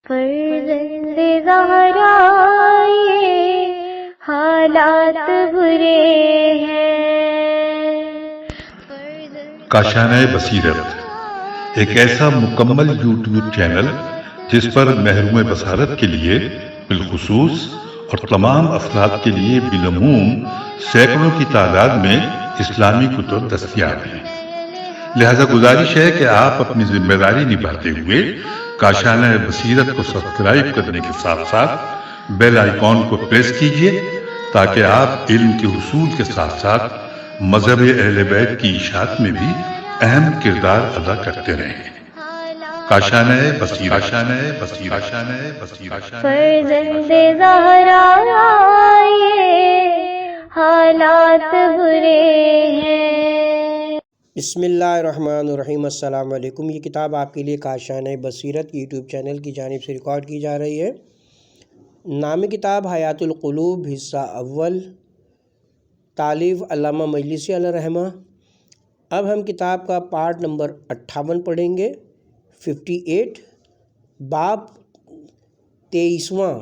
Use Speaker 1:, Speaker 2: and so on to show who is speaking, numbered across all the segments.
Speaker 1: فرزند زہرا یہ حالات برے ہیں۔
Speaker 2: کاشانہ بصیرت ایک ایسا مکمل یوٹیوب چینل جس پر محروم بصارت کے لیے بالخصوص اور تمام افراد کے لیے بالعموم سینکڑوں کی تعداد میں اسلامی کتب دستیاب ہیں۔ لہذا گزارش ہے کہ آپ اپنی ذمہ داری نبھاتے ہوئے کاشانہ بصیرت کو سبسکرائب کرنے کے ساتھ ساتھ بیل آئیکن کو پریس کیجیے تاکہ آپ علم کے حصول کے ساتھ ساتھ مذہب اہل بیت کی اشاعت میں بھی اہم کردار ادا کرتے رہیں۔ کاشانہ بصیرت۔
Speaker 1: فرزند زہرا یہ حالات برے ہیں۔
Speaker 3: بسم اللہ الرحمن الرحیم۔ السلام علیکم۔ یہ کتاب آپ کے لیے کاشانہ بصیرت یوٹیوب چینل کی جانب سے ریکارڈ کی جا رہی ہے۔ نام کتاب حیات القلوب، حصہ اول، تالیف علامہ مجلسی علیہ رحمہ۔ اب ہم کتاب کا پارٹ نمبر 58 پڑھیں گے، 58، باب 23واں،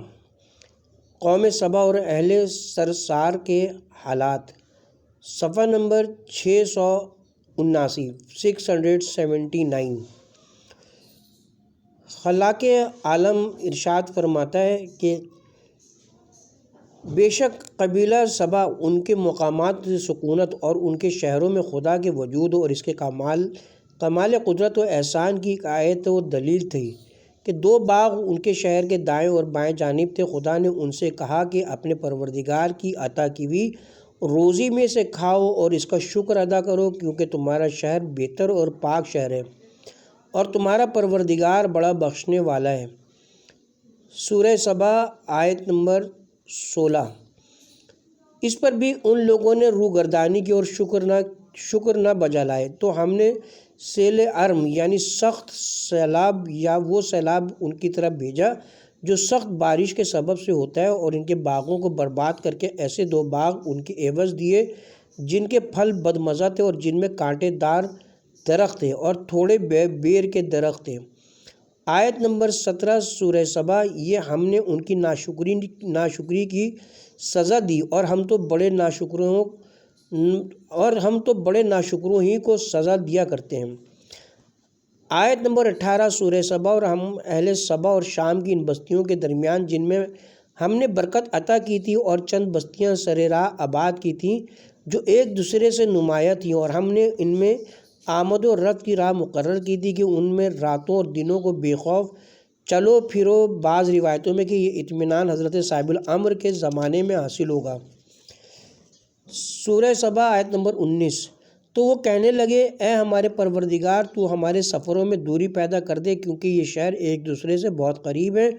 Speaker 3: قوم سبا اور اہل سرسار کے حالات، صفحہ نمبر 679۔ خلاق عالم ارشاد فرماتا ہے کہ بے شک قبیلہ سبا ان کے مقامات سے سکونت اور ان کے شہروں میں خدا کے وجود اور اس کے کمال قدرت و احسان کی ایک آیت و دلیل تھی کہ 2 باغ ان کے شہر کے دائیں اور بائیں جانب تھے۔ خدا نے ان سے کہا کہ اپنے پروردگار کی عطا کی ہوئی روزی میں سے کھاؤ اور اس کا شکر ادا کرو، کیونکہ تمہارا شہر بہتر اور پاک شہر ہے اور تمہارا پروردگار بڑا بخشنے والا ہے۔ سورہ سبا آیت نمبر 16۔ اس پر بھی ان لوگوں نے روگردانی کی اور شکر نہ بجا لائے تو ہم نے سیل عرم یعنی سخت سیلاب یا وہ سیلاب ان کی طرف بھیجا جو سخت بارش کے سبب سے ہوتا ہے، اور ان کے باغوں کو برباد کر کے ایسے 2 باغ ان کے عوض دیے جن کے پھل بدمزہ تھے اور جن میں کانٹے دار درخت تھے اور تھوڑے بیر کے درخت تھے۔ آیت نمبر 17 سورہ سبا۔ یہ ہم نے ان کی ناشکری کی سزا دی اور ہم تو بڑے ناشکروں ہی کو سزا دیا کرتے ہیں۔ آیت نمبر 18 سورہ سبا۔ اور ہم اہل سبا اور شام کی ان بستیوں کے درمیان جن میں ہم نے برکت عطا کی تھی اور چند بستیاں سر راہ آباد کی تھیں جو ایک دوسرے سے نمایاں تھیں، اور ہم نے ان میں آمد و رفت کی راہ مقرر کی تھی کہ ان میں راتوں اور دنوں کو بے خوف چلو پھرو۔ بعض روایتوں میں کہ یہ اطمینان حضرت صاحب الامر کے زمانے میں حاصل ہوگا۔ سورہ سبا آیت نمبر 19۔ تو وہ کہنے لگے، اے ہمارے پروردگار، تو ہمارے سفروں میں دوری پیدا کر دے، کیونکہ یہ شہر ایک دوسرے سے بہت قریب ہیں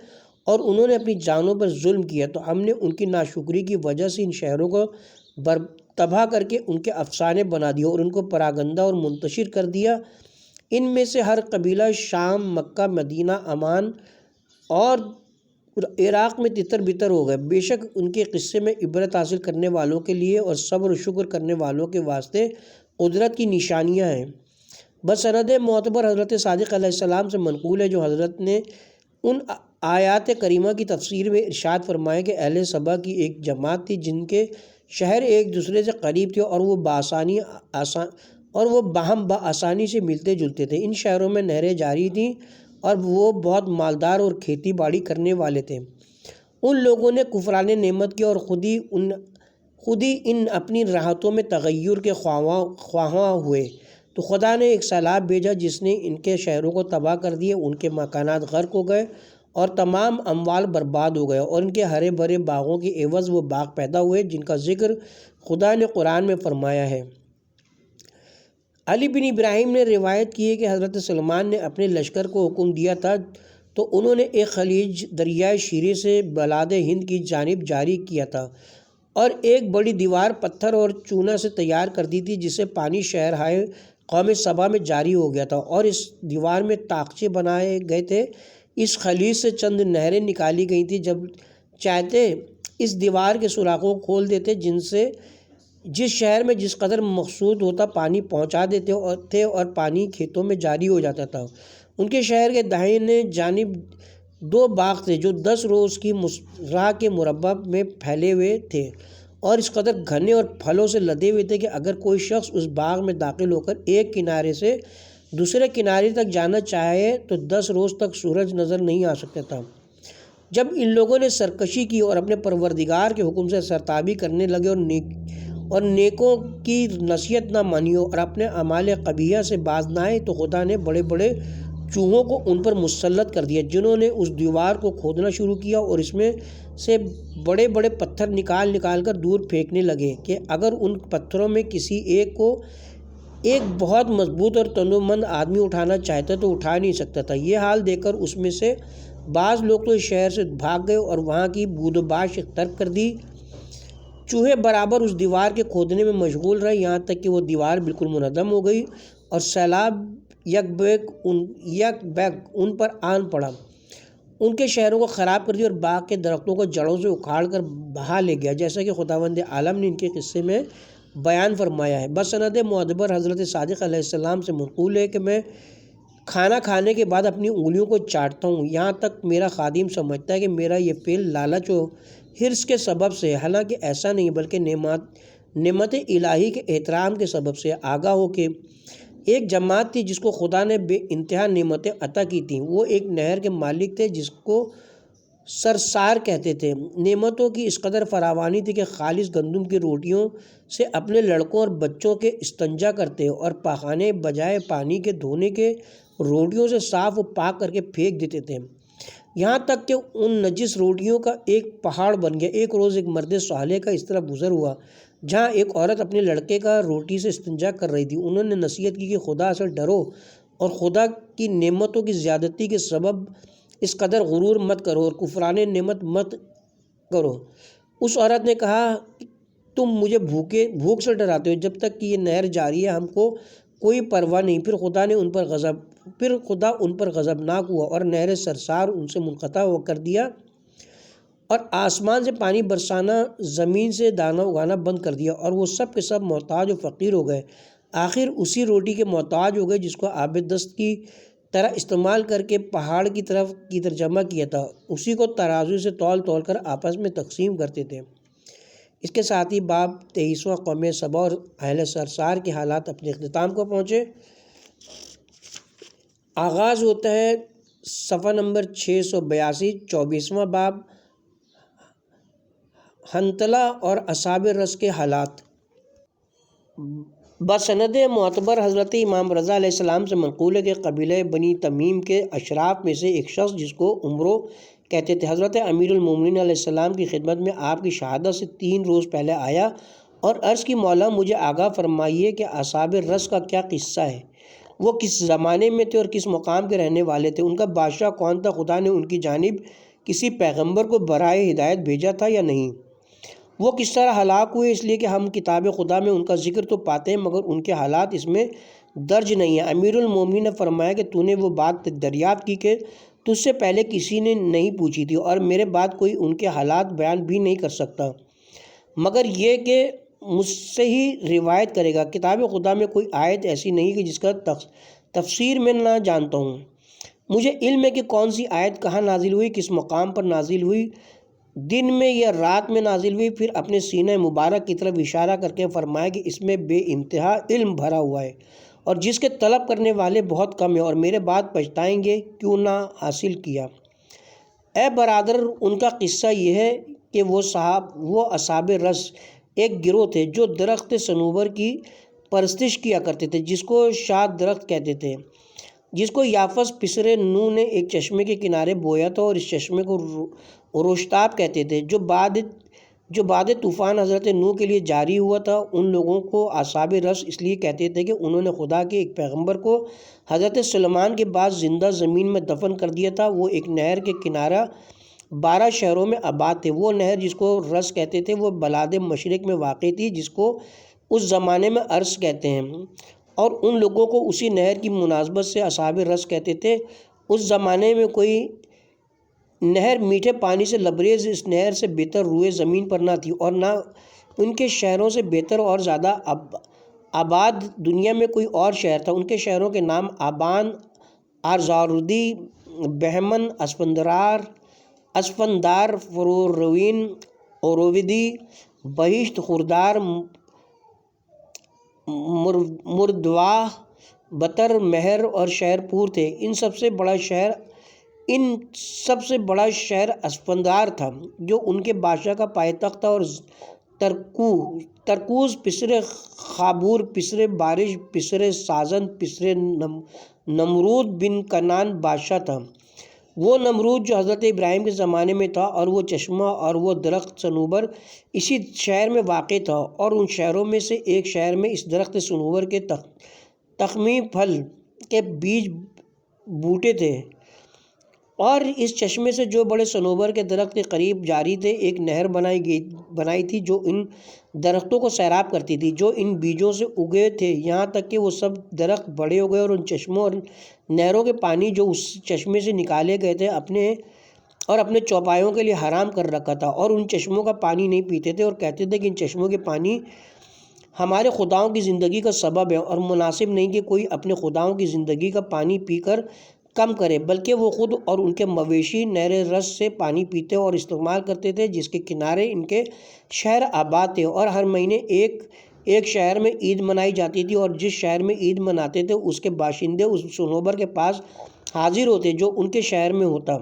Speaker 3: اور انہوں نے اپنی جانوں پر ظلم کیا، تو ہم نے ان کی ناشکری کی وجہ سے ان شہروں کو تباہ کر کے ان کے افسانے بنا دیے اور ان کو پراگندہ اور منتشر کر دیا۔ ان میں سے ہر قبیلہ شام، مکہ، مدینہ، عمان اور عراق میں تتر بتر ہو گئے۔ بے شک ان کے قصے میں عبرت حاصل کرنے والوں کے لیے اور صبر و شکر کرنے والوں کے واسطے قدرت کی نشانیاں ہیں۔ بسند معتبر حضرت صادق علیہ السلام سے منقول ہے جو حضرت نے ان آیات کریمہ کی تفسیر میں ارشاد فرمایا کہ اہل سبا کی ایک جماعت تھی جن کے شہر ایک دوسرے سے قریب تھے اور وہ باہم بآسانی سے ملتے جلتے تھے۔ ان شہروں میں نہریں جاری تھیں اور وہ بہت مالدار اور کھیتی باڑی کرنے والے تھے۔ ان لوگوں نے کفران نعمت کیا اور خود ہی ان اپنی راحتوں میں تغیر کے خواہاں ہوئے، تو خدا نے ایک سیلاب بھیجا جس نے ان کے شہروں کو تباہ کر دیے، ان کے مکانات غرق ہو گئے اور تمام اموال برباد ہو گئے، اور ان کے ہرے بھرے باغوں کے عوض وہ باغ پیدا ہوئے جن کا ذکر خدا نے قرآن میں فرمایا ہے۔ علی بن ابراہیم نے روایت کی ہے کہ حضرت سلمان نے اپنے لشکر کو حکم دیا تھا تو انہوں نے ایک خلیج دریائے شیریں سے بلاد ہند کی جانب جاری کیا تھا اور ایک بڑی دیوار پتھر اور چونا سے تیار کر دی تھی جس سے پانی شہر ہائے قوم سبا میں جاری ہو گیا تھا، اور اس دیوار میں طاقچے بنائے گئے تھے۔ اس خلیج سے چند نہریں نکالی گئی تھیں، جب چاہتے اس دیوار کے سوراخوں کو کھول دیتے جس شہر میں جس قدر مقصود ہوتا پانی پہنچا دیتے تھے اور پانی کھیتوں میں جاری ہو جاتا تھا۔ ان کے شہر کے دائیں جانب دو باغ تھے جو 10 روز کی راہ کے مربع میں پھیلے ہوئے تھے اور اس قدر گھنے اور پھلوں سے لدے ہوئے تھے کہ اگر کوئی شخص اس باغ میں داخل ہو کر ایک کنارے سے دوسرے کنارے تک جانا چاہے تو 10 روز تک سورج نظر نہیں آ سکتا تھا۔ جب ان لوگوں نے سرکشی کی اور اپنے پروردگار کے حکم سے سرتابی کرنے لگے اور نیکوں کی نصیحت نہ مانی اور اپنے اعمال قبیحہ سے باز نہ آئے تو خدا نے بڑے بڑے چوہوں کو ان پر مسلط کر دیا، جنہوں نے اس دیوار کو کھودنا شروع کیا اور اس میں سے بڑے بڑے پتھر نکال کر دور پھینکنے لگے کہ اگر ان پتھروں میں کسی ایک کو ایک بہت مضبوط اور تندمند آدمی اٹھانا چاہتا تو اٹھا نہیں سکتا تھا۔ یہ حال دیکھ کر اس میں سے بعض لوگ تو شہر سے بھاگ گئے اور وہاں کی بود و باش ترک کر دی۔ چوہے برابر اس دیوار کے کھودنے میں مشغول رہے یہاں تک کہ وہ دیوار بالکل منہدم ہو گئی اور سیلاب یک بیک ان پر آن پڑا، ان کے شہروں کو خراب کر دیا اور باغ کے درختوں کو جڑوں سے اکھاڑ کر بہا لے گیا، جیسا کہ خداوند عالم نے ان کے قصے میں بیان فرمایا ہے۔ بسند معتبر حضرت صادق علیہ السلام سے منقول ہے کہ میں کھانا کھانے کے بعد اپنی انگلیوں کو چاٹتا ہوں، یہاں تک میرا خادم سمجھتا ہے کہ میرا یہ فعل لالچ و حرص کے سبب سے، حالانکہ ایسا نہیں بلکہ نعمت الہی کے احترام کے سبب سے۔ آگاہ ہو کہ ایک جماعت تھی جس کو خدا نے بے انتہا نعمتیں عطا کی تھیں، وہ ایک نہر کے مالک تھے جس کو سرسار کہتے تھے۔ نعمتوں کی اس قدر فراوانی تھی کہ خالص گندم کی روٹیوں سے اپنے لڑکوں اور بچوں کے استنجا کرتے اور پاخانے بجائے پانی کے دھونے کے روٹیوں سے صاف و پاک کر کے پھینک دیتے تھے، یہاں تک کہ ان نجس روٹیوں کا ایک پہاڑ بن گیا۔ ایک روز ایک مرد صالح کا اس طرح گزر ہوا جہاں ایک عورت اپنے لڑکے کا روٹی سے استنجا کر رہی تھی۔ انہوں نے نصیحت کی کہ خدا سے ڈرو اور خدا کی نعمتوں کی زیادتی کے سبب اس قدر غرور مت کرو اور کفران نعمت مت کرو۔ اس عورت نے کہا تم مجھے بھوک سے ڈراتے ہو، جب تک کہ یہ نہر جاری ہے ہم کو کوئی پرواہ نہیں۔ پھر خدا ان پر غضبناک ہوا اور نہر سرسار ان سے منقطع کر دیا اور آسمان سے پانی برسانا، زمین سے دانہ اگانا بند کر دیا اور وہ سب کے سب محتاج و فقیر ہو گئے۔ آخر اسی روٹی کے محتاج ہو گئے جس کو آب دست کی طرح استعمال کر کے پہاڑ کی طرف جمع کیا تھا، اسی کو ترازو سے تول کر آپس میں تقسیم کرتے تھے۔ اس کے ساتھ ہی باب 23واں قوم سبا اور اہل سرسار کے حالات اپنے اختتام کو پہنچے۔ آغاز ہوتا ہے صفحہ نمبر 682، 24واں باب حنظلہ اور اصحاب رس کے حالات۔ بسند معتبر حضرت امام رضا علیہ السلام سے منقول ہے کہ قبیلہ بنی تمیم کے اشراف میں سے ایک شخص جس کو عمرو کہتے تھے، حضرت امیر المومنین علیہ السلام کی خدمت میں آپ کی شہادت سے 3 روز پہلے آیا اور عرض کی مولا مجھے آگاہ فرمائیے کہ اصحاب رس کا کیا قصہ ہے، وہ کس زمانے میں تھے اور کس مقام کے رہنے والے تھے، ان کا بادشاہ کون تھا، خدا نے ان کی جانب کسی پیغمبر کو برائے ہدایت بھیجا تھا یا نہیں، وہ کس طرح ہلاک ہوئے، اس لیے کہ ہم کتاب خدا میں ان کا ذکر تو پاتے ہیں مگر ان کے حالات اس میں درج نہیں ہیں۔ امیر المومنین نے فرمایا کہ تو نے وہ بات دریافت کی کہ تجھ سے پہلے کسی نے نہیں پوچھی تھی اور میرے بعد کوئی ان کے حالات بیان بھی نہیں کر سکتا مگر یہ کہ مجھ سے ہی روایت کرے گا۔ کتاب خدا میں کوئی آیت ایسی نہیں کہ جس کا تفسیر میں نہ جانتا ہوں، مجھے علم ہے کہ کون سی آیت کہاں نازل ہوئی، کس مقام پر نازل ہوئی، دن میں یا رات میں نازل ہوئی۔ پھر اپنے سینہ مبارک کی طرف اشارہ کر کے فرمایا کہ اس میں بے انتہا علم بھرا ہوا ہے اور جس کے طلب کرنے والے بہت کم ہیں اور میرے بعد پچھتائیں گے کیوں نہ حاصل کیا۔ اے برادر، ان کا قصہ یہ ہے کہ وہ اصحاب رس ایک گروہ تھے جو درخت صنوبر کی پرستش کیا کرتے تھے جس کو شاد درخت کہتے تھے، جس کو یافس پسر نو نے ایک چشمے کے کنارے بویا تھا اور اس چشمے کو روشتاب کہتے تھے جو بعد طوفان حضرت نو کے لیے جاری ہوا تھا۔ ان لوگوں کو اصحاب رس اس لیے کہتے تھے کہ انہوں نے خدا کے ایک پیغمبر کو حضرت سلیمان کے بعد زندہ زمین میں دفن کر دیا تھا۔ وہ ایک نہر کے کنارہ 12 شہروں میں آباد تھے۔ وہ نہر جس کو رس کہتے تھے وہ بلاد مشرق میں واقع تھی جس کو اس زمانے میں ارس کہتے ہیں، اور ان لوگوں کو اسی نہر کی مناسبت سے اصحاب رس کہتے تھے۔ اس زمانے میں کوئی نہر میٹھے پانی سے لبریز اس نہر سے بہتر روئے زمین پر نہ تھی اور نہ ان کے شہروں سے بہتر اور زیادہ آباد دنیا میں کوئی اور شہر تھا۔ ان کے شہروں کے نام آبان، آرزاردی، بہمن، اسفندار، فروروین، اوروودی، بہشت، خوردار، مردواہ، بطر، مہر اور شہر پور تھے۔ ان سب سے بڑا شہر اسفندار تھا جو ان کے بادشاہ کا پائے تخت تھا، اور ترکوز پسر خابور، پسر بارش، پسر سازن، پسر نمرود بن کنان بادشاہ تھا۔ وہ نمرود جو حضرت ابراہیم کے زمانے میں تھا، اور وہ چشمہ اور وہ درخت صنوبر اسی شہر میں واقع تھا، اور ان شہروں میں سے ایک شہر میں اس درخت صنوبر کے تخمی پھل کے بیج بوٹے تھے، اور اس چشمے سے جو بڑے صنوبر کے درخت کے قریب جاری تھے ایک نہر بنائی تھی جو ان درختوں کو سیراب کرتی تھی جو ان بیجوں سے اگے تھے، یہاں تک کہ وہ سب درخت بڑے ہو گئے، اور ان چشموں اور نہروں کے پانی جو اس چشمے سے نکالے گئے تھے اپنے چوپایوں کے لیے حرام کر رکھا تھا، اور ان چشموں کا پانی نہیں پیتے تھے، اور کہتے تھے کہ ان چشموں کے پانی ہمارے خداؤں کی زندگی کا سبب ہے، اور مناسب نہیں کہ کوئی اپنے خداؤں کی زندگی کا پانی پی کر کم کرے، بلکہ وہ خود اور ان کے مویشی نہر رس سے پانی پیتے اور استعمال کرتے تھے، جس کے کنارے ان کے شہر آباد تھے، اور ہر مہینے ایک شہر میں عید منائی جاتی تھی، اور جس شہر میں عید مناتے تھے اس کے باشندے اس صنوبر کے پاس حاضر ہوتے جو ان کے شہر میں ہوتا،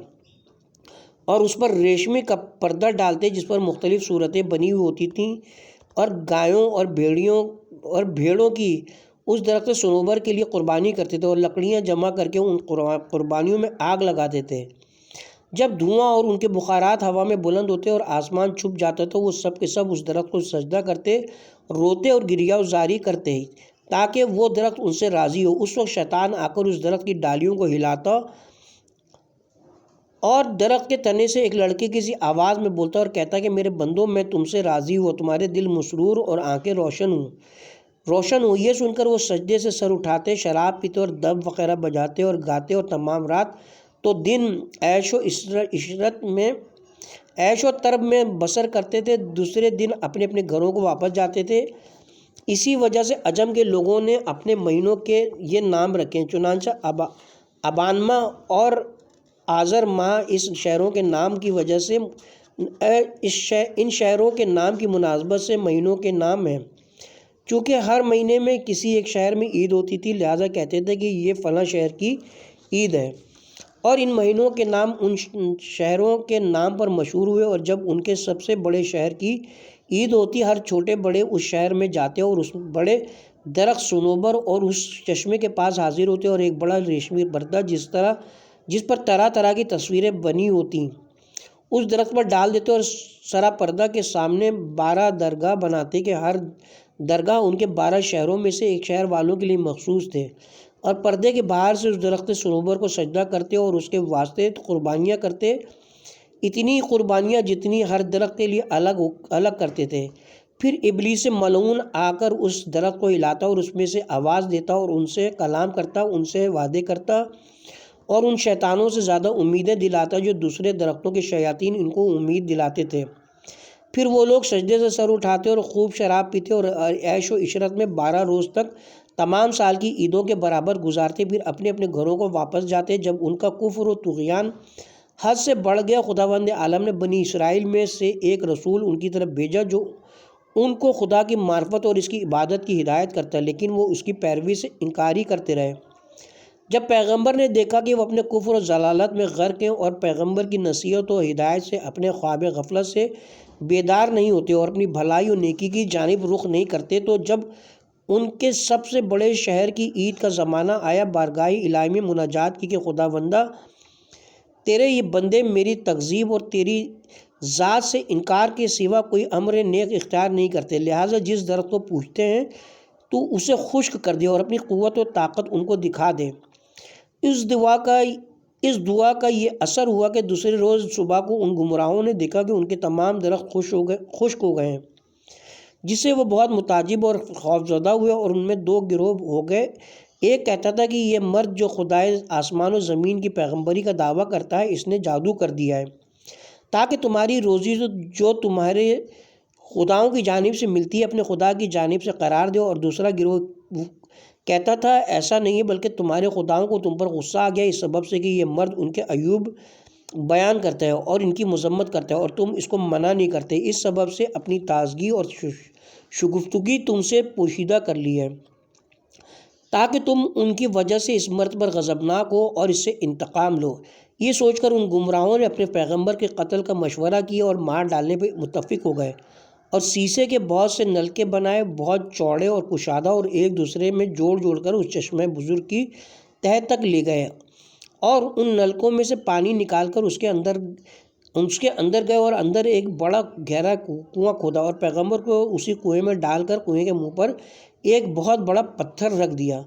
Speaker 3: اور اس پر ریشمی کا پردہ ڈالتے جس پر مختلف صورتیں بنی ہوئی ہوتی تھیں، اور گایوں اور بھیڑوں کی اس درخت صنوبر کے لیے قربانی کرتے تھے، اور لکڑیاں جمع کر کے ان قربانیوں میں آگ لگاتے تھے۔ جب دھواں اور ان کے بخارات ہوا میں بلند ہوتے اور آسمان چھپ جاتا تو وہ سب کے سب اس درخت کو سجدہ کرتے، روتے اور گریہوزاری کرتے تاکہ وہ درخت ان سے راضی ہو۔ اس وقت شیطان آ کر اس درخت کی ڈالیوں کو ہلاتا اور درخت کے تنے سے ایک لڑکے کی سی آواز میں بولتا اور کہتا کہ میرے بندوں، میں تم سے راضی ہوں، تمہارے دل مسرور اور آنکھیں روشن ہوں۔ یہ سن کر وہ سجدے سے سر اٹھاتے، شراب پیتے اور دف وغیرہ بجاتے اور گاتے، اور تمام رات تو دن عیش و طرب میں بسر کرتے تھے، دوسرے دن اپنے اپنے گھروں کو واپس جاتے تھے۔ اسی وجہ سے عجم کے لوگوں نے اپنے مہینوں کے یہ نام رکھے، چنانچہ ابان ماہ اور آذر ماہ اس شہروں کے نام کی وجہ سے ان شہروں کے نام کی مناسبت سے مہینوں کے نام ہیں۔ چونکہ ہر مہینے میں کسی ایک شہر میں عید ہوتی تھی، لہٰذا کہتے تھے کہ یہ فلاں شہر کی عید ہے، اور ان مہینوں کے نام ان شہروں کے نام پر مشہور ہوئے، اور جب ان کے سب سے بڑے شہر کی عید ہوتی ہر چھوٹے بڑے اس شہر میں جاتے اور اس بڑے درخت صنوبر اور اس چشمے کے پاس حاضر ہوتے، اور ایک بڑا ریشمی پردہ جس پر طرح طرح کی تصویریں بنی ہوتی اس درخت پر ڈال دیتے، اور سرا پردہ کے سامنے 12 درگاہ بناتے کہ ہر درگاہ ان کے 12 شہروں میں سے ایک شہر والوں کے لیے مخصوص تھے، اور پردے کے باہر سے اس درخت صنوبر کو سجدہ کرتے اور اس کے واسطے قربانیاں کرتے، اتنی قربانیاں جتنی ہر درخت کے لیے الگ کرتے تھے۔ پھر ابلیس ملعون آ کر اس درخت کو ہلاتا اور اس میں سے آواز دیتا اور ان سے کلام کرتا، ان سے وعدے کرتا اور ان شیطانوں سے زیادہ امیدیں دلاتا جو دوسرے درختوں کے شیاطین ان کو امید دلاتے تھے۔ پھر وہ لوگ سجدے سے سر اٹھاتے اور خوب شراب پیتے اور عیش و عشرت میں 12 روز تک تمام سال کی عیدوں کے برابر گزارتے، پھر اپنے اپنے گھروں کو واپس جاتے۔ جب ان کا کفر و طغیان حد سے بڑھ گیا، خداوند عالم نے بنی اسرائیل میں سے ایک رسول ان کی طرف بھیجا جو ان کو خدا کی معرفت اور اس کی عبادت کی ہدایت کرتا، لیکن وہ اس کی پیروی سے انکاری کرتے رہے۔ جب پیغمبر نے دیکھا کہ وہ اپنے کفر و ضلالت میں غرق ہیں اور پیغمبر کی نصیحت و ہدایت سے اپنے خواب غفلت سے بیدار نہیں ہوتے اور اپنی بھلائی و نیکی کی جانب رخ نہیں کرتے، تو جب ان کے سب سے بڑے شہر کی عید کا زمانہ آیا، بارگاہ الہی میں مناجات کی کہ خداوندہ، تیرے یہ بندے میری تکذیب اور تیری ذات سے انکار کے سوا کوئی امر نیک اختیار نہیں کرتے، لہٰذا جس درخت کو پوجتے ہیں تو اسے خشک کر دے اور اپنی قوت و طاقت ان کو دکھا دے۔ اس دعا کا یہ اثر ہوا کہ دوسرے روز صبح کو ان گمراہوں نے دیکھا کہ ان کے تمام درخت خشک ہو گئے ہیں، جس سے وہ بہت متعجب اور خوفزدہ ہوئے، اور ان میں 2 گروہ ہو گئے۔ ایک کہتا تھا کہ یہ مرد جو خدائے آسمان و زمین کی پیغمبری کا دعویٰ کرتا ہے، اس نے جادو کر دیا ہے تاکہ تمہاری روزی جو تمہارے خداؤں کی جانب سے ملتی ہے اپنے خدا کی جانب سے قرار دے۔ اور دوسرا گروہ کہتا تھا ایسا نہیں ہے بلکہ تمہارے خداؤں کو تم پر غصہ آ گیا اس سبب سے کہ یہ مرد ان کے عیوب بیان کرتا ہے اور ان کی مذمت کرتا ہے اور تم اس کو منع نہیں کرتے، اس سبب سے اپنی تازگی اور شگفتگی تم سے پوشیدہ کر لی ہے تاکہ تم ان کی وجہ سے اس مرد پر غضبناک ہو اور اس سے انتقام لو۔ یہ سوچ کر ان گمراہوں نے اپنے پیغمبر کے قتل کا مشورہ کیا اور مار ڈالنے پہ متفق ہو گئے اور سیسے کے بہت سے نلکے بنائے، بہت چوڑے اور کشادہ، اور ایک دوسرے میں جوڑ کر اس چشمہ بزرگ کی تہہ تک لے گئے اور ان نلکوں میں سے پانی نکال کر اس کے اندر گئے اور اندر ایک بڑا گہرا کنواں کھودا اور پیغمبر کو اسی کنویں میں ڈال کر کنویں کے منہ پر ایک بہت بڑا پتھر رکھ دیا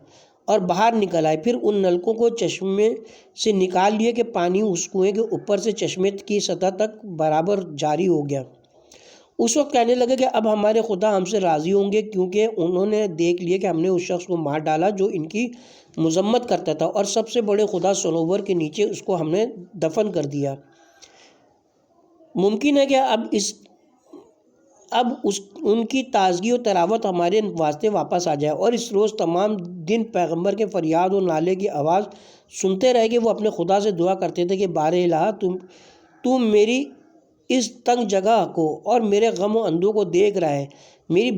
Speaker 3: اور باہر نکل آئے۔ پھر ان نلکوں کو چشمے سے نکال لیے کہ پانی اس کنویں کے اوپر سے چشمے کی سطح تک برابر جاری ہو گیا۔ اس وقت کہنے لگے کہ اب ہمارے خدا ہم سے راضی ہوں گے، کیونکہ انہوں نے دیکھ لیا کہ ہم نے اس شخص کو مار ڈالا جو ان کی مذمت کرتا تھا، اور سب سے بڑے خدا صنوبر کے نیچے اس کو ہم نے دفن کر دیا۔ ممکن ہے کہ اب ان کی تازگی و تراوت ہمارے واسطے واپس آ جائے۔ اور اس روز تمام دن پیغمبر کے فریاد و نالے کی آواز سنتے رہے کہ وہ اپنے خدا سے دعا کرتے تھے کہ بار الہ تو میری اس تنگ جگہ کو اور میرے غم و اندوہ کو دیکھ رہا ہے، میری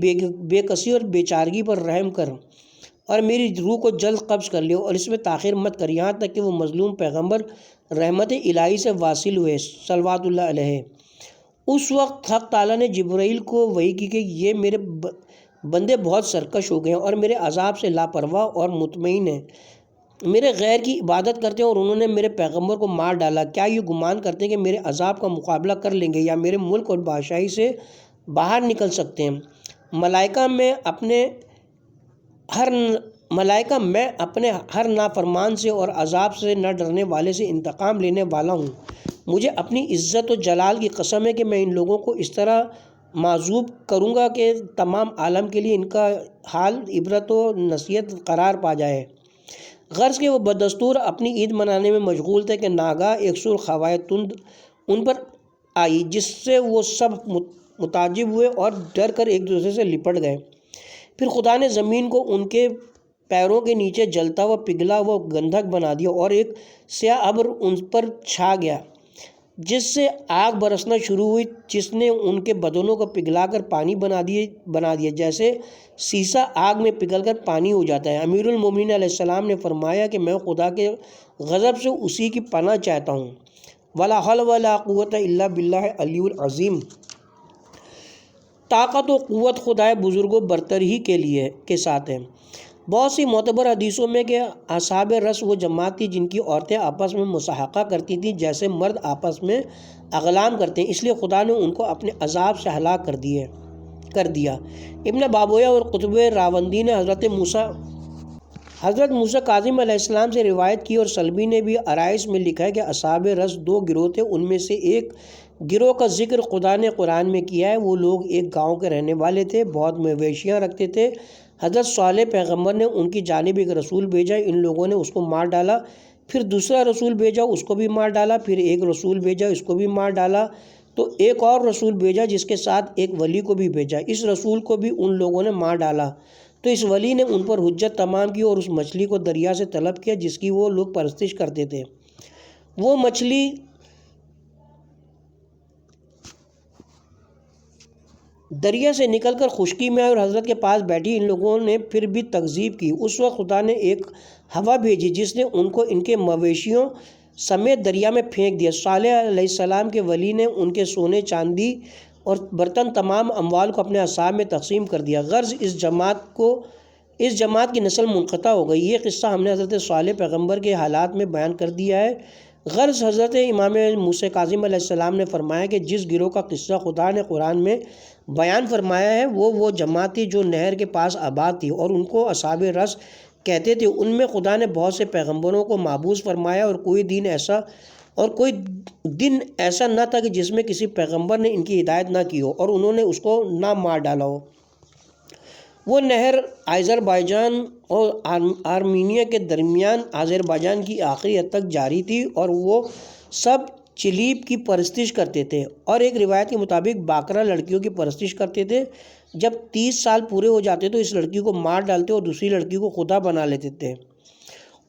Speaker 3: بے کسی اور بیچارگی پر رحم کر اور میری روح کو جلد قبض کر لے اور اس میں تاخیر مت کر، یہاں تک کہ وہ مظلوم پیغمبر رحمت الہی سے واصل ہوئے صلوات اللہ علیہ۔ اس وقت حق تعالیٰ نے جبرائیل کو وحی کی کہ یہ میرے بندے بہت سرکش ہو گئے ہیں اور میرے عذاب سے لاپرواہ اور مطمئن ہیں، میرے غیر کی عبادت کرتے ہیں اور انہوں نے میرے پیغمبر کو مار ڈالا۔ کیا یہ گمان کرتے ہیں کہ میرے عذاب کا مقابلہ کر لیں گے یا میرے ملک اور بادشاہی سے باہر نکل سکتے ہیں؟ ملائکہ میں اپنے ہر نافرمان سے اور عذاب سے نہ ڈرنے والے سے انتقام لینے والا ہوں۔ مجھے اپنی عزت و جلال کی قسم ہے کہ میں ان لوگوں کو اس طرح معذوب کروں گا کہ تمام عالم کے لیے ان کا حال عبرت و نصیحت قرار پا جائے۔ غرض کہ وہ بدستور اپنی عید منانے میں مشغول تھے کہ ناگاہ ایک سرخ ہوائے تند ان پر آئی، جس سے وہ سب متعجب ہوئے اور ڈر کر ایک دوسرے سے لپٹ گئے۔ پھر خدا نے زمین کو ان کے پیروں کے نیچے جلتا ہوا پگھلا ہوا گندھک بنا دیا اور ایک سیاہ ابر ان پر چھا گیا جس سے آگ برسنا شروع ہوئی، جس نے ان کے بدنوں کو پگھلا کر پانی بنا دیا جیسے سیسا آگ میں پگھل کر پانی ہو جاتا ہے۔ امیر المومنین علیہ السلام نے فرمایا کہ میں خدا کے غضب سے اسی کی پناہ چاہتا ہوں۔ ولا حول ولا قوت الا باللہ العلی العظیم۔ طاقت و قوت خدائے بزرگ و برتر ہی کے ساتھ ہے۔ بہت سی معتبر حدیثوں میں کہ اصحاب رس وہ جماعت تھی جن کی عورتیں آپس میں مصاحقہ کرتی تھیں جیسے مرد آپس میں اغلام کرتے ہیں، اس لیے خدا نے ان کو اپنے عذاب سے ہلاک کر دیا۔ ابن بابویہ اور قطب راوندی نے حضرت موسیٰ کاظم علیہ السلام سے روایت کی اور سلمی نے بھی عرائض میں لکھا ہے کہ اصحاب رس دو گروہ تھے، ان میں سے ایک گروہ کا ذکر خدا نے قرآن میں کیا ہے۔ وہ لوگ ایک گاؤں کے رہنے والے تھے، بہت مویشیاں رکھتے تھے۔ حضرت صالح پیغمبر نے ان کی جانب ایک رسول بھیجا، ان لوگوں نے اس کو مار ڈالا، پھر دوسرا رسول بھیجا، اس کو بھی مار ڈالا، پھر ایک رسول بھیجا، اس کو بھی مار ڈالا، تو ایک اور رسول بھیجا جس کے ساتھ ایک ولی کو بھی بھیجا، اس رسول کو بھی ان لوگوں نے مار ڈالا۔ تو اس ولی نے ان پر حجت تمام کی اور اس مچھلی کو دریا سے طلب کیا جس کی وہ لوگ پرستش کرتے تھے۔ وہ مچھلی دریا سے نکل کر خشکی میں آئی اور حضرت کے پاس بیٹھی، ان لوگوں نے پھر بھی تکذیب کی۔ اس وقت خدا نے ایک ہوا بھیجی جس نے ان کو ان کے مویشیوں سمیت دریا میں پھینک دیا۔ صالح علیہ السلام کے ولی نے ان کے سونے چاندی اور برتن تمام اموال کو اپنے اصحاب میں تقسیم کر دیا۔ غرض اس جماعت کی نسل منقطع ہو گئی۔ یہ قصہ ہم نے حضرت صالح پیغمبر کے حالات میں بیان کر دیا ہے۔ غرض حضرت امام موسیٰ کاظم علیہ السلام نے فرمایا کہ جس گروہ کا قصہ خدا نے قرآن میں بیان فرمایا ہے وہ جماعت تھی جو نہر کے پاس آباد تھی اور ان کو اصحاب رس کہتے تھے۔ ان میں خدا نے بہت سے پیغمبروں کو مابعوث فرمایا اور کوئی دن ایسا نہ تھا کہ جس میں کسی پیغمبر نے ان کی ہدایت نہ کی ہو اور انہوں نے اس کو نہ مار ڈالا ہو۔ وہ نہر آذربائیجان اور آرمینیا کے درمیان آذربائیجان کی آخری حد تک جاری تھی اور وہ سب چلیب کی پرستش کرتے تھے، اور ایک روایت کے مطابق باکرا لڑکیوں کی پرستش کرتے تھے۔ جب 30 سال پورے ہو جاتے تو اس لڑکی کو مار ڈالتے اور دوسری لڑکی کو خدا بنا لیتے تھے۔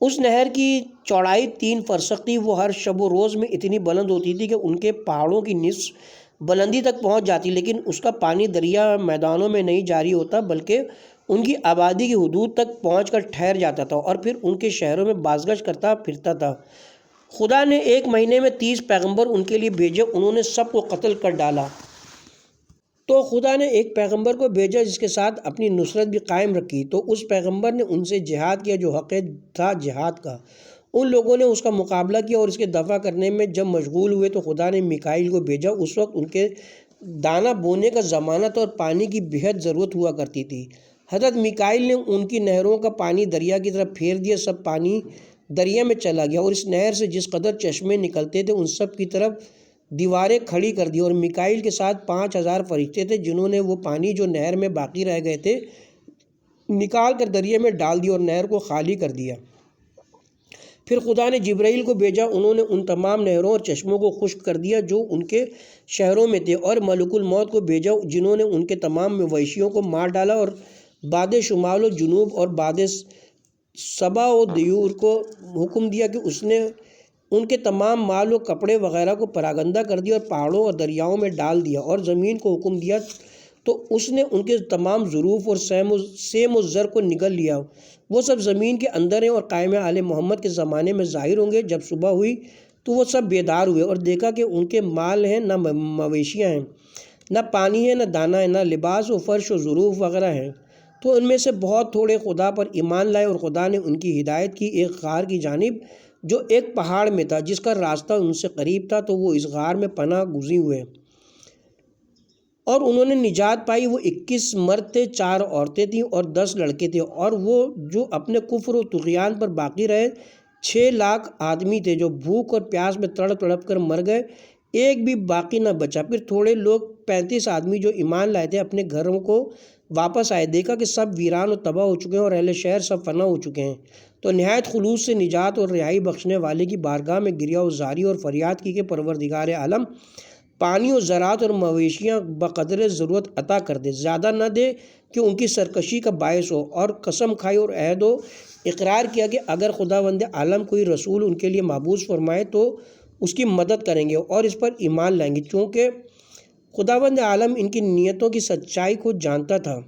Speaker 3: اس نہر کی چوڑائی 3 فرسخ تھی۔ وہ ہر شب و روز میں اتنی بلند ہوتی تھی کہ ان کے پہاڑوں کی نصف بلندی تک پہنچ جاتی، لیکن اس کا پانی دریا میدانوں میں نہیں جاری ہوتا بلکہ ان کی آبادی کی حدود تک پہنچ کر ٹھہر جاتا تھا اور پھر ان کے شہروں میں بازگشت کرتا پھرتا تھا۔ خدا نے ایک مہینے میں 30 پیغمبر ان کے لیے بھیجے، انہوں نے سب کو قتل کر ڈالا۔ تو خدا نے ایک پیغمبر کو بھیجا جس کے ساتھ اپنی نصرت بھی قائم رکھی، تو اس پیغمبر نے ان سے جہاد کیا جو حق تھا جہاد کا۔ ان لوگوں نے اس کا مقابلہ کیا اور اس کے دفع کرنے میں جب مشغول ہوئے تو خدا نے میکائیل کو بھیجا۔ اس وقت ان کے دانہ بونے کا زمانہ تھا اور پانی کی بہت ضرورت ہوا کرتی تھی۔ حضرت میکائیل نے ان کی نہروں کا پانی دریا کی طرف پھیر دیا، سب پانی دریا میں چلا گیا اور اس نہر سے جس قدر چشمے نکلتے تھے ان سب کی طرف دیواریں کھڑی کر دی، اور میکائیل کے ساتھ 5000 فرشتے تھے جنہوں نے وہ پانی جو نہر میں باقی رہ گئے تھے نکال کر دریا میں ڈال دیا اور نہر کو خالی کر دیا۔ پھر خدا نے جبرائیل کو بھیجا، انہوں نے ان تمام نہروں اور چشموں کو خشک کر دیا جو ان کے شہروں میں تھے، اور ملک الموت کو بھیجا جنہوں نے ان کے تمام مویشیوں کو مار ڈالا، اور باد شمال و جنوب اور باد صبا و دیور کو حکم دیا کہ اس نے ان کے تمام مال و کپڑے وغیرہ کو پراگندہ کر دیا اور پہاڑوں اور دریاؤں میں ڈال دیا، اور زمین کو حکم دیا تو اس نے ان کے تمام ظروف اور سیم و زر کو نگل لیا۔ وہ سب زمین کے اندر ہیں اور قائم آل محمد کے زمانے میں ظاہر ہوں گے۔ جب صبح ہوئی تو وہ سب بیدار ہوئے اور دیکھا کہ ان کے مال ہیں، نہ مویشیاں ہیں، نہ پانی ہے، نہ دانا ہے، نہ لباس و فرش و ظروف وغیرہ ہیں۔ تو ان میں سے بہت تھوڑے خدا پر ایمان لائے، اور خدا نے ان کی ہدایت کی ایک غار کی جانب جو ایک پہاڑ میں تھا جس کا راستہ ان سے قریب تھا، تو وہ اس غار میں پناہ گزین ہوئے اور انہوں نے نجات پائی۔ وہ 21 مرد تھے، 4 عورتیں تھیں اور 10 لڑکے تھے، اور وہ جو اپنے کفر و طغیان پر باقی رہے 6 لاکھ آدمی تھے جو بھوک اور پیاس میں تڑپ تڑپ کر مر گئے، ایک بھی باقی نہ بچا۔ پھر تھوڑے لوگ 35 آدمی جو ایمان لائے تھے اپنے گھروں کو واپس آئے، دیکھا کہ سب ویران و تباہ ہو چکے ہیں اور اہل شہر سب فنا ہو چکے ہیں، تو نہایت خلوص سے نجات اور رہائی بخشنے والے کی بارگاہ میں گریہ و زاری اور فریاد کی کہ پروردگار عالم پانی و زراعت اور مویشیاں بقدر ضرورت عطا کر دے، زیادہ نہ دے کہ ان کی سرکشی کا باعث ہو، اور قسم کھائی اور عہد و اقرار کیا کہ اگر خداوند عالم کوئی رسول ان کے لیے مبعوث فرمائے تو اس کی مدد کریں گے اور اس پر ایمان لائیں گے، چونکہ خداوند عالم ان کی نیتوں کی سچائی کو جانتا تھا،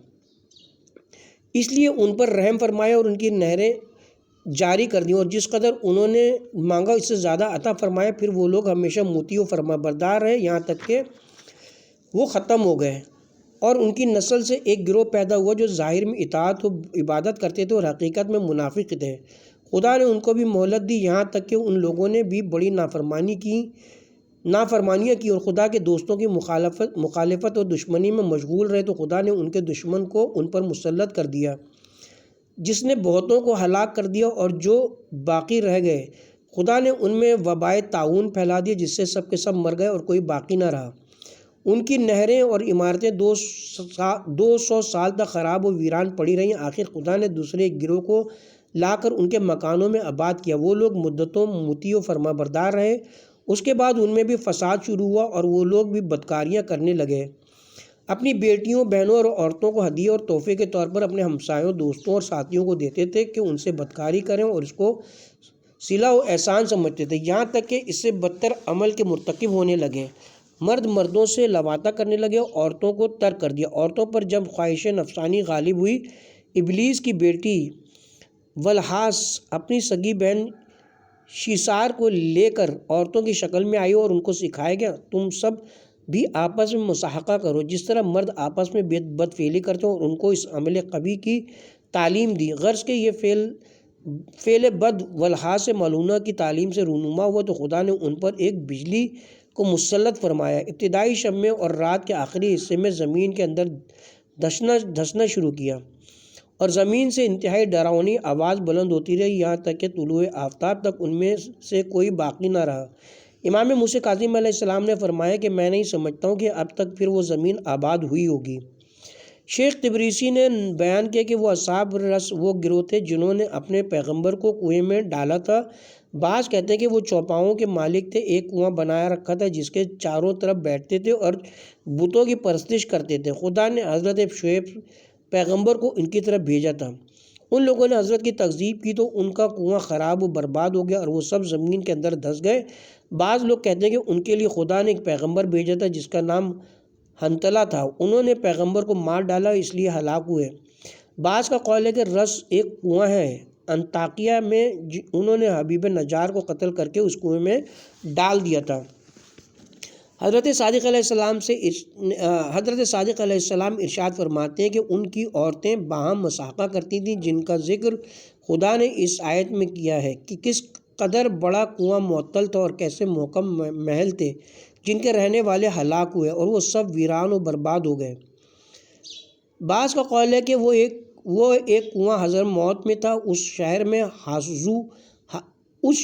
Speaker 3: اس لیے ان پر رحم فرمایا اور ان کی نہریں جاری کر دیں، اور جس قدر انہوں نے مانگا اس سے زیادہ عطا فرمایا۔ پھر وہ لوگ ہمیشہ مطیع و فرما بردار رہے یہاں تک کہ وہ ختم ہو گئے، اور ان کی نسل سے ایک گروہ پیدا ہوا جو ظاہر میں اطاعت و عبادت کرتے تھے اور حقیقت میں منافق تھے۔ خدا نے ان کو بھی مہلت دی یہاں تک کہ ان لوگوں نے بھی بڑی نافرمانیاں کی اور خدا کے دوستوں کی مخالفت اور دشمنی میں مشغول رہے، تو خدا نے ان کے دشمن کو ان پر مسلط کر دیا جس نے بہتوں کو ہلاک کر دیا، اور جو باقی رہ گئے خدا نے ان میں وبائے طاعون پھیلا دیا جس سے سب کے سب مر گئے اور کوئی باقی نہ رہا۔ ان کی نہریں اور عمارتیں 200 سال تک خراب و ویران پڑی رہیں۔ آخر خدا نے دوسرے ایک گروہ کو لا کر ان کے مکانوں میں آباد کیا، وہ لوگ مدتوں مطیع و فرما بردار رہے۔ اس کے بعد ان میں بھی فساد شروع ہوا اور وہ لوگ بھی بدکاریاں کرنے لگے، اپنی بیٹیوں، بہنوں اور عورتوں کو ہدیے اور تحفے کے طور پر اپنے ہمسایوں، دوستوں اور ساتھیوں کو دیتے تھے کہ ان سے بدکاری کریں اور اس کو صلہ و احسان سمجھتے تھے، یہاں تک کہ اس سے بدتر عمل کے مرتکب ہونے لگے۔ مرد مردوں سے لواطہ کرنے لگے، عورتوں کو ترک کر دیا۔ عورتوں پر جب خواہش نفسانی غالب ہوئی، ابلیس کی بیٹی ولہاس اپنی سگی بہن شیسار کو لے کر عورتوں کی شکل میں آئی اور ان کو سکھایا گیا تم سب بھی آپس میں مصاحقہ کرو جس طرح مرد آپس میں بدفعلی کرتے ہیں، اور ان کو اس عمل قبیح کی تعلیم دی۔ غرض کہ یہ فعل بد ولہاس ملعونہ کی تعلیم سے رونما ہوا تو خدا نے ان پر ایک بجلی کو مسلط فرمایا۔ ابتدائی شب میں اور رات کے آخری حصے میں زمین کے اندر دھسنا شروع کیا اور زمین سے انتہائی ڈراؤنی آواز بلند ہوتی رہی یہاں تک کہ طلوع آفتاب تک ان میں سے کوئی باقی نہ رہا۔ امام موسیٰ کاظم علیہ السلام نے فرمایا کہ میں نہیں سمجھتا ہوں کہ اب تک پھر وہ زمین آباد ہوئی ہوگی۔ شیخ تبریسی نے بیان کیا کہ وہ اصحاب رس وہ گروہ تھے جنہوں نے اپنے پیغمبر کو کنویں میں ڈالا تھا بعض کہتے ہیں کہ وہ چوپاؤں کے مالک تھے، ایک کنواں بنایا رکھا تھا جس کے چاروں طرف بیٹھتے تھے اور بتوں کی پرستش کرتے تھے۔ خدا نے حضرت شعیب پیغمبر کو ان کی طرف بھیجا تھا۔ ان لوگوں نے حضرت کی تکذیب کی تو ان کا کنواں خراب و برباد ہو گیا اور وہ سب زمین کے اندر دھس گئے۔ بعض لوگ کہتے ہیں کہ ان کے لیے خدا نے ایک پیغمبر بھیجا تھا جس کا نام حنتلہ تھا، انہوں نے پیغمبر کو مار ڈالا اس لیے ہلاک ہوئے۔ بعض کا قول ہے کہ رس ایک کنواں ہے انطاکیہ میں، انہوں نے حبیب نجار کو قتل کر کے اس کنویں میں ڈال دیا تھا۔ حضرت صادق علیہ السلام ارشاد فرماتے ہیں کہ ان کی عورتیں باہم مساقہ کرتی تھیں، جن کا ذکر خدا نے اس آیت میں کیا ہے کہ کس قدر بڑا کنواں معطل تھا اور کیسے محکم محل تھے جن کے رہنے والے ہلاک ہوئے اور وہ سب ویران و برباد ہو گئے۔ بعض کا قول ہے کہ وہ ایک کنواں حضر موت میں تھا، اس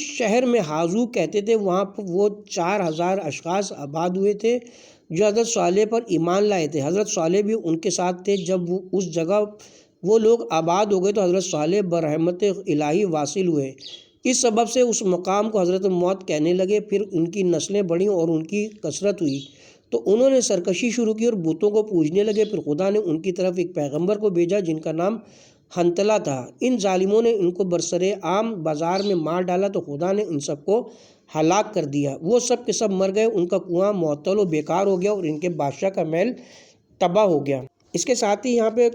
Speaker 3: شہر میں حاضو کہتے تھے، وہاں پر وہ 4000 اشخاص آباد ہوئے تھے جو حضرت صالح پر ایمان لائے تھے۔ حضرت صالح بھی ان کے ساتھ تھے۔ جب اس جگہ وہ لوگ آباد ہو گئے تو حضرت صالح برحمت الہی واصل ہوئے، اس سبب سے اس مقام کو حضرت موت کہنے لگے۔ پھر ان کی نسلیں بڑھیں اور ان کی کثرت ہوئی تو انہوں نے سرکشی شروع کی اور بتوں کو پوجنے لگے۔ پھر خدا نے ان کی طرف ایک پیغمبر کو بھیجا جن کا نام حنتلہ تھا۔ ان ظالموں نے ان کو برسرِ عام بازار میں مار ڈالا تو خدا نے ان سب کو ہلاک کر دیا، وہ سب کے سب مر گئے، ان کا کنواں معطل و بیکار ہو گیا اور ان کے بادشاہ کا محل تباہ ہو گیا۔ اس کے ساتھ ہی یہاں پہ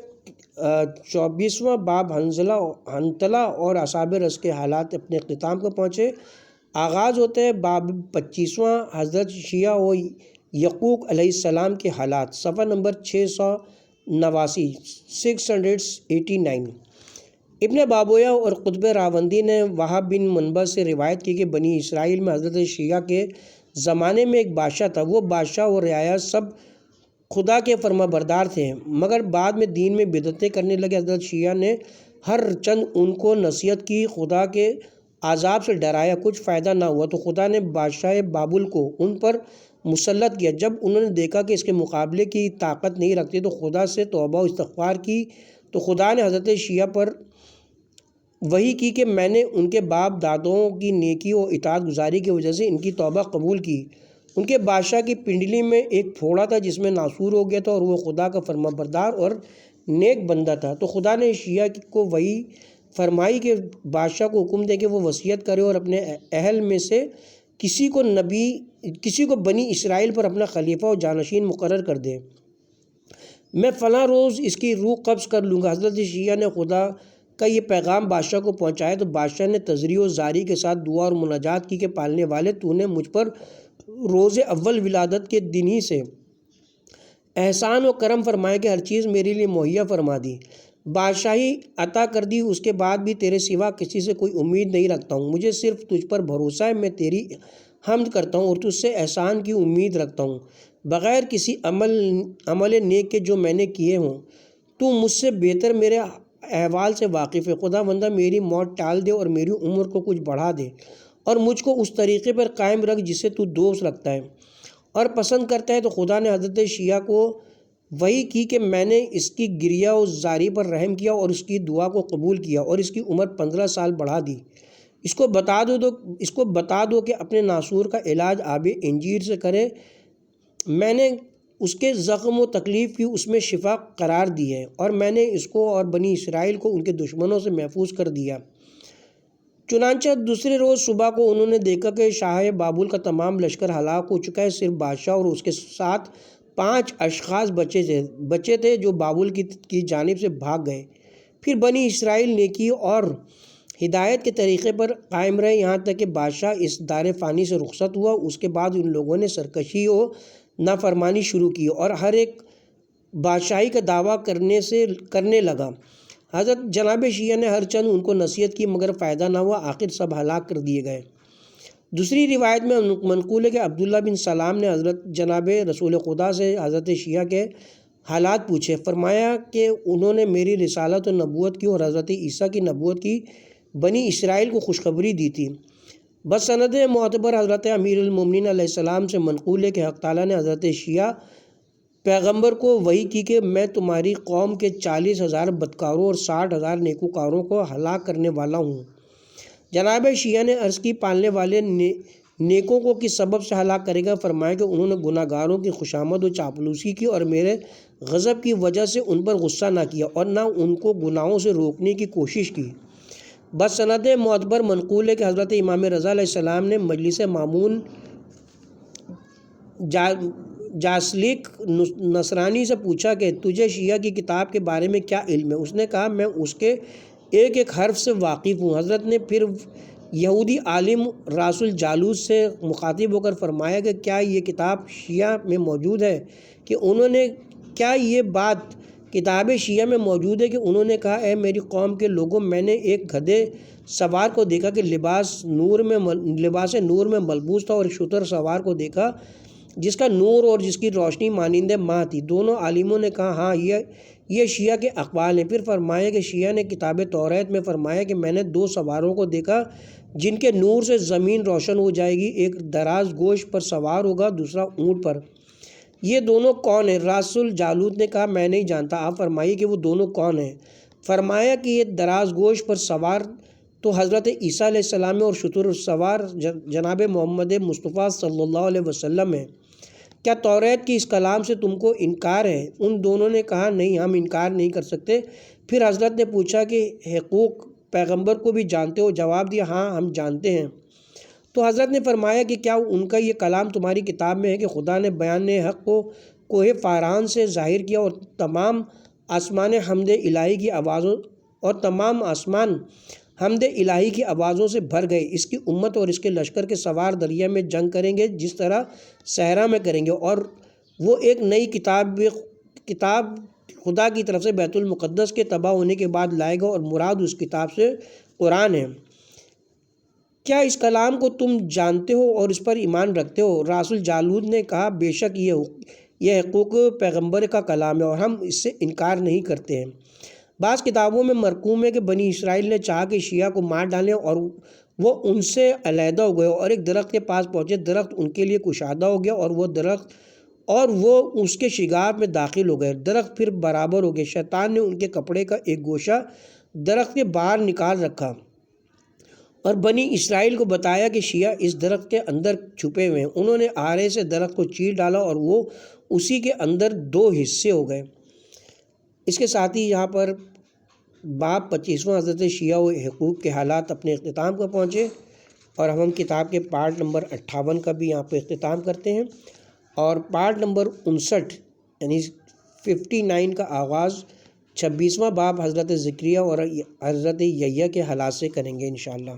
Speaker 3: 24واں باب حنتلہ اور اصحاب رس کے حالات اپنے اختتام کو پہنچے۔ آغاز ہوتے ہیں باب 25واں حضرت شیعہ و یعقوق علیہ السلام کے حالات، صفحہ نمبر 689۔ ابن بابویہ اور قطب راوندی نے وہاب بن منبع سے روایت کی کہ بنی اسرائیل میں حضرت شیعہ کے زمانے میں ایک بادشاہ تھا، وہ بادشاہ اور رعایا سب خدا کے فرما بردار تھے، مگر بعد میں دین میں بدعتیں کرنے لگے۔ حضرت شیعہ نے ہر چند ان کو نصیحت کی، خدا کے عذاب سے ڈرایا، کچھ فائدہ نہ ہوا تو خدا نے بادشاہ بابل کو ان پر مسلط کیا۔ جب انہوں نے دیکھا کہ اس کے مقابلے کی طاقت نہیں رکھتے تو خدا سے توبہ و استغفار کی تو خدا نے حضرت شیعہ پر وحی کی کہ میں نے ان کے باپ دادوں کی نیکی و اطاعت گزاری کی وجہ سے ان کی توبہ قبول کی۔ ان کے بادشاہ کی پنڈلی میں ایک پھوڑا تھا جس میں ناسور ہو گیا تھا اور وہ خدا کا فرما بردار اور نیک بندہ تھا، تو خدا نے شیعہ کو وحی فرمائی کہ بادشاہ کو حکم دے کہ وہ وصیت کرے اور اپنے اہل میں سے کسی کو بنی اسرائیل پر اپنا خلیفہ و جانشین مقرر کر دے، میں فلاں روز اس کی روح قبض کر لوں گا۔ حضرت شیعہ نے خدا کا یہ پیغام بادشاہ کو پہنچایا تو بادشاہ نے تضریع و زاری کے ساتھ دعا اور مناجات کی کہ پالنے والے، تو نے مجھ پر روز اول ولادت کے دن ہی سے احسان و کرم فرمائے کہ ہر چیز میرے لیے مہیا فرما دی، بادشاہی عطا کر دی، اس کے بعد بھی تیرے سوا کسی سے کوئی امید نہیں رکھتا ہوں، مجھے صرف تجھ پر بھروسہ ہے، میں تیری حمد کرتا ہوں اور تجھ سے احسان کی امید رکھتا ہوں بغیر کسی عمل نیک کے جو میں نے کیے ہوں، تو مجھ سے بہتر میرے احوال سے واقف ہے۔ خدا بندہ میری موت ٹال دے اور میری عمر کو کچھ بڑھا دے اور مجھ کو اس طریقے پر قائم رکھ جسے تو دوست رکھتا ہے اور پسند کرتا ہے۔ تو خدا نے حضرت شیعہ کو وحی کی کہ میں نے اس کی گریہ و زاری پر رحم کیا اور اس کی دعا کو قبول کیا اور اس کی عمر 15 سال بڑھا دی۔ اس کو بتا دو کہ اپنے ناسور کا علاج آب انجیر سے کرے، میں نے اس کے زخم و تکلیف کی اس میں شفا قرار دی ہے اور میں نے اس کو اور بنی اسرائیل کو ان کے دشمنوں سے محفوظ کر دیا۔ چنانچہ دوسرے روز صبح کو انہوں نے دیکھا کہ شاہ بابل کا تمام لشکر ہلاک ہو چکا ہے، صرف بادشاہ اور اس کے ساتھ 5 اشخاص بچے تھے جو بابل کی جانب سے بھاگ گئے۔ پھر بنی اسرائیل نیکی اور ہدایت کے طریقے پر قائم رہے یہاں تک کہ بادشاہ اس دار فانی سے رخصت ہوا۔ اس کے بعد ان لوگوں نے سرکشی و نافرمانی شروع کی اور ہر ایک بادشاہی کا دعویٰ کرنے لگا۔ حضرت جناب شیعہ نے ہر چند ان کو نصیحت کی مگر فائدہ نہ ہوا، آخر سب ہلاک کر دیے گئے۔ دوسری روایت میں منقول ہے کہ عبداللہ بن سلام نے حضرت جناب رسول خدا سے حضرت شیعہ کے حالات پوچھے، فرمایا کہ انہوں نے میری رسالت و نبوت کی اور حضرت عیسیٰ کی نبوت کی بنی اسرائیل کو خوشخبری دی تھی۔ بسند معتبر حضرت امیر المومنین علیہ السلام سے منقول ہے کہ حق تعالیٰ نے حضرت شیعہ پیغمبر کو وحی کی کہ میں تمہاری قوم کے 40,000 بدکاروں اور 60,000 نیکوکاروں کو ہلاک کرنے والا ہوں۔ جناب شیعہ نے عرض کی پالنے والے نیکوں کو کس سبب سے ہلاک کرے گا؟ فرمایا کہ انہوں نے گناہ گاروں کی خوشامد و چاپلوسی کی اور میرے غضب کی وجہ سے ان پر غصہ نہ کیا اور نہ ان کو گناہوں سے روکنے کی کوشش کی۔ بس سند معتبر منقول ہے کہ حضرت امام رضا علیہ السلام نے مجلس مامون جاسلیک نصرانی سے پوچھا کہ تجھے شیعہ کی کتاب کے بارے میں کیا علم ہے؟ اس نے کہا میں اس کے ایک ایک حرف سے واقف ہوں۔ حضرت نے پھر یہودی عالم راس الجالوت سے مخاطب ہو کر فرمایا کہ کیا یہ کتاب شیعہ میں موجود ہے؟ کہ انہوں نے کیا یہ بات کتاب شیعہ میں موجود ہے؟ کہ انہوں نے کہا اے میری قوم کے لوگوں، میں نے ایک گدھے سوار کو دیکھا کہ لباس نور میں ملبوس تھا، اور شتر سوار کو دیکھا جس کا نور اور جس کی روشنی مانند ماہ تھی۔ دونوں عالموں نے کہا ہاں یہ شیعہ کے اقوال ہیں۔ پھر فرمایا کہ شیعہ نے کتاب توریت میں فرمایا کہ میں نے 2 سواروں کو دیکھا جن کے نور سے زمین روشن ہو جائے گی، ایک دراز گوشت پر سوار ہوگا، دوسرا اونٹ پر۔ یہ دونوں کون ہیں؟ راس الجالوت نے کہا میں نہیں جانتا۔ آپ فرمائیے کہ وہ دونوں کون ہیں؟ فرمایا کہ یہ دراز گوشت پر سوار تو حضرت عیسیٰ علیہ السلام اور شتر سوار جناب محمد مصطفیٰ صلی اللہ علیہ وسلم ہیں۔ کیا توریت کی اس کلام سے تم کو انکار ہے؟ ان دونوں نے کہا نہیں، ہم انکار نہیں کر سکتے۔ پھر حضرت نے پوچھا کہ حقوق پیغمبر کو بھی جانتے ہو؟ جواب دیا ہاں ہم جانتے ہیں۔ تو حضرت نے فرمایا کہ کیا ان کا یہ کلام تمہاری کتاب میں ہے کہ خدا نے بیان حق کو کوہ فاران سے ظاہر کیا اور تمام آسمان حمد الہی کی آوازوں سے بھر گئے، اس کی امت اور اس کے لشکر کے سوار دریا میں جنگ کریں گے جس طرح صحرا میں کریں گے، اور وہ ایک نئی کتاب خدا کی طرف سے بیت المقدس کے تباہ ہونے کے بعد لائے گا، اور مراد اس کتاب سے قرآن ہے۔ کیا اس کلام کو تم جانتے ہو اور اس پر ایمان رکھتے ہو؟ راس الجالوت نے کہا بے شک یہ حقوق پیغمبر کا کلام ہے اور ہم اس سے انکار نہیں کرتے ہیں۔ بعض کتابوں میں مرقوم ہے کہ بنی اسرائیل نے چاہا کہ شیعہ کو مار ڈالیں اور وہ ان سے علیحدہ ہو گئے اور ایک درخت کے پاس پہنچے، درخت ان کے لیے کشادہ ہو گیا اور وہ اس کے شگاف میں داخل ہو گئے، درخت پھر برابر ہو گئے۔ شیطان نے ان کے کپڑے کا ایک گوشہ درخت کے باہر نکال رکھا اور بنی اسرائیل کو بتایا کہ شیعہ اس درخت کے اندر چھپے ہوئے ہیں۔ انہوں نے آرے سے درخت کو چیر ڈالا اور وہ اسی کے اندر 2 حصے ہو گئے۔ اس کے ساتھ ہی یہاں پر باب 25واں حضرت شیعہ و حقوق کے حالات اپنے اختتام کو پہنچے، اور ہم کتاب کے پارٹ نمبر 58 کا بھی یہاں پہ اختتام کرتے ہیں، اور پارٹ نمبر 59 یعنی 59 کا آغاز 26واں باب حضرت زکریا اور حضرت یحییٰ کے حالات سے کریں گے انشاءاللہ۔